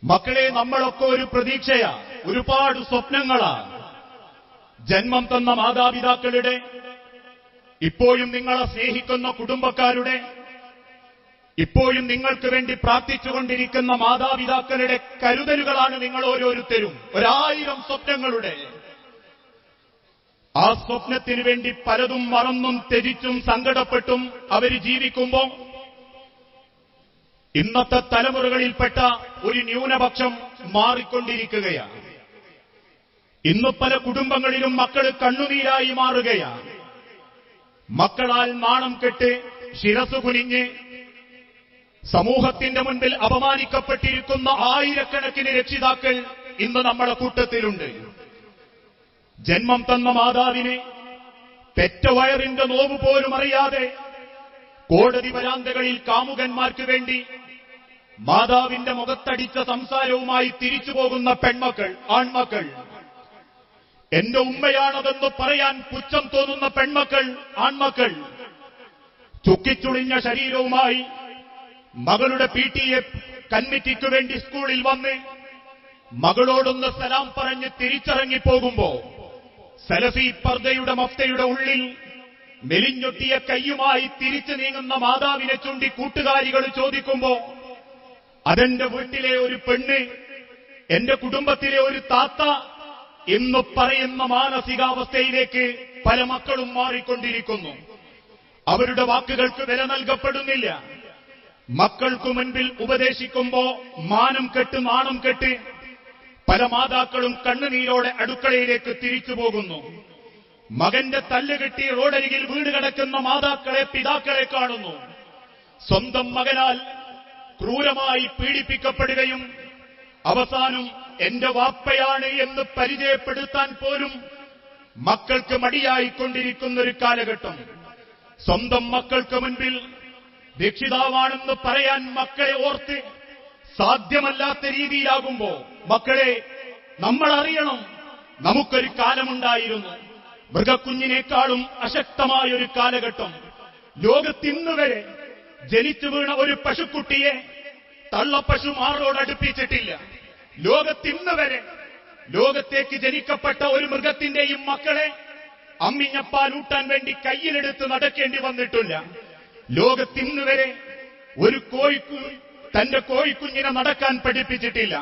മക്കളെ, നമ്മളൊക്കെ ഒരു പ്രതീക്ഷയാ, ഒരുപാട് സ്വപ്നങ്ങളാ. ജന്മം തന്ന മാതാപിതാക്കളുടെ, ഇപ്പോഴും നിങ്ങളെ സ്നേഹിക്കുന്ന കുടുംബക്കാരുടെ, ഇപ്പോഴും നിങ്ങൾക്ക് വേണ്ടി പ്രാർത്ഥിച്ചുകൊണ്ടിരിക്കുന്ന മാതാപിതാക്കളുടെ കരുതലുകളാണ് നിങ്ങൾ ഓരോരുത്തരും. 1000 സ്വപ്നങ്ങളുടെ. ആ സ്വപ്നത്തിനു വേണ്ടി പലതും മറന്നും ത്യജിച്ചും സങ്കടപ്പെട്ടും അവർ ജീവിക്കുമ്പോൾ ഇന്നത്തെ തലമുറകളിൽപ്പെട്ട ഒരു ന്യൂനപക്ഷം മാറിക്കൊണ്ടിരിക്കുകയാണ്. ഇന്ന് പല കുടുംബങ്ങളിലും മക്കൾ കണ്ണുനീരായി മാറുകയാണ്. മക്കളാൽ നാണം കെട്ട് ശിരസ് കുനിഞ്ഞ് സമൂഹത്തിന്റെ മുൻപിൽ അപമാനിക്കപ്പെട്ടിരിക്കുന്ന ആയിരക്കണക്കിന് രക്ഷിതാക്കൾ ഇന്ന് നമ്മുടെ കൂട്ടത്തിലുണ്ട്. ജന്മം തന്ന മാതാവിനെ പെറ്റ വയറിന്റെ നോവ് പോലും അറിയാതെ കോടതി വരാന്തകളിൽ കാമുകന്മാർക്ക് വേണ്ടി മാതാവിന്റെ മുഖത്തടിച്ച സംസാരവുമായി തിരിച്ചു പോകുന്ന പെൺമക്കൾ, ആൺമക്കൾ, എന്റെ ഉമ്മയാണതെന്ന് പറയാൻ പുച്ഛം തോന്നുന്ന പെൺമക്കൾ, ആൺമക്കൾ, ചുക്കിച്ചുളിഞ്ഞ ശരീരവുമായി മകളുടെ PTA കമ്മിറ്റിക്ക് വേണ്ടി സ്കൂളിൽ വന്ന് മകളോടൊന്ന് സലാം പറഞ്ഞ് തിരിച്ചിറങ്ങിപ്പോകുമ്പോ സലഫി പർദയുടെ മഫ്തയുടെ ഉള്ളിൽ മെലിഞ്ഞൊട്ടിയ കയ്യുമായി തിരിച്ചു നീങ്ങുന്ന മാതാവിനെ ചൂണ്ടി കൂട്ടുകാരികൾ ചോദിക്കുമ്പോ അതെന്റെ വീട്ടിലെ ഒരു പെണ്ണ്, എന്റെ കുടുംബത്തിലെ ഒരു താത്ത എന്ന് പറയുന്ന മാനസികാവസ്ഥയിലേക്ക് പല മക്കളും മാറിക്കൊണ്ടിരിക്കുന്നു. അവരുടെ വാക്കുകൾക്ക് വില നൽകപ്പെടുന്നില്ല. മക്കൾക്കു മുൻപിൽ ഉപദേശിക്കുമ്പോ മാനം കെട്ട് നാണം കെട്ട് പല മാതാക്കളും കണ്ണുനീരോടെ അടുക്കളയിലേക്ക് തിരിച്ചു പോകുന്നു. മകന്റെ തല്ലുകെട്ടി റോഡരികിൽ വീട് കിടക്കുന്ന മാതാക്കളെ, പിതാക്കളെ കാണുന്നു. സ്വന്തം മകനാൽ ക്രൂരമായി പീഡിപ്പിക്കപ്പെടുകയും അവസാനം എന്റെ വാപ്പയാണ് എന്ന് പരിചയപ്പെടുത്താൻ പോലും മക്കൾക്ക് മടിയായിക്കൊണ്ടിരിക്കുന്ന ഒരു കാലഘട്ടം. സ്വന്തം മക്കൾക്ക് മുൻപിൽ രക്ഷിതാവാണെന്ന് പറയാൻ മക്കളെ ഓർത്ത് സാധ്യമല്ലാത്ത രീതിയിലാകുമ്പോ, മക്കളെ, നമ്മൾ അറിയണം, നമുക്കൊരു കാലമുണ്ടായിരുന്നു, മൃഗക്കുഞ്ഞിനേക്കാളും അശക്തമായൊരു കാലഘട്ടം. ലോകത്തിന്നുവരെ ജനിച്ചു വീണ ഒരു പശുക്കുട്ടിയെ തള്ളപ്പശു മാറോടടുപ്പിച്ചിട്ടില്ല. ലോകത്തിന്നുവരെ ലോകത്തേക്ക് ജനിക്കപ്പെട്ട ഒരു മൃഗത്തിന്റെയും മക്കളെ അമ്മിഞ്ഞപ്പാലൂട്ടാൻ വേണ്ടി കയ്യിലെടുത്ത് നടക്കേണ്ടി വന്നിട്ടില്ല. ലോകത്തിന്നുവരെ ഒരു തന്റെ കോഴിക്കുഞ്ഞിനെ നടക്കാൻ പഠിപ്പിച്ചിട്ടില്ല.